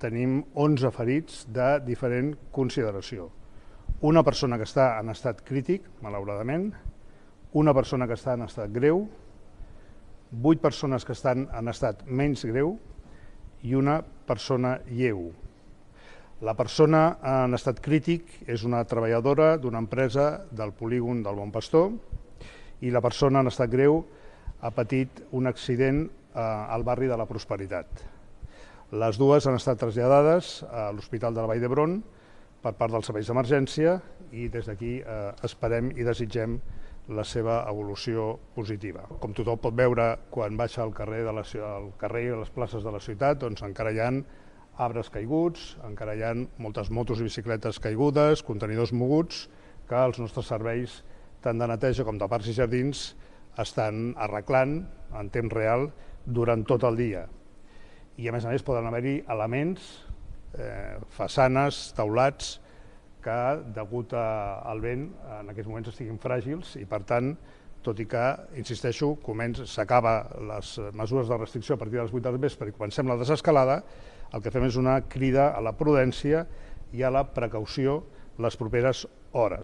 Tenim 11 ferits de diferent consideració. Una persona que està en estat crític, malauradament, una persona que està en estat greu, 8 persones que estan en estat menys greu i una persona lleu. La persona en estat crític és una treballadora d'una empresa del polígon del Bon Pastor i la persona en estat greu ha patit un accident al barri de la Prosperitat. Les dues han estat traslladades a l'Hospital de la Vall d'Hebron per part dels serveis d'emergència i des d'aquí esperem i desitgem la seva evolució positiva. Com tothom pot veure, quan baixa al carrer i a les places de la ciutat, doncs encara hi ha arbres caiguts, encara hi ha moltes motos i bicicletes caigudes, contenidors moguts, que els nostres serveis, tant de neteja com de parcs i jardins, estan arreglant en temps real durant tot el dia. I a més poden haver-hi elements, façanes, taulats, que degut al vent en aquests moments estiguin fràgils i per tant, tot i que, insisteixo, s'acaba les mesures de restricció a partir de les 8 del vespre i comencem la desescalada, el que fem és una crida a la prudència i a la precaució les properes hores.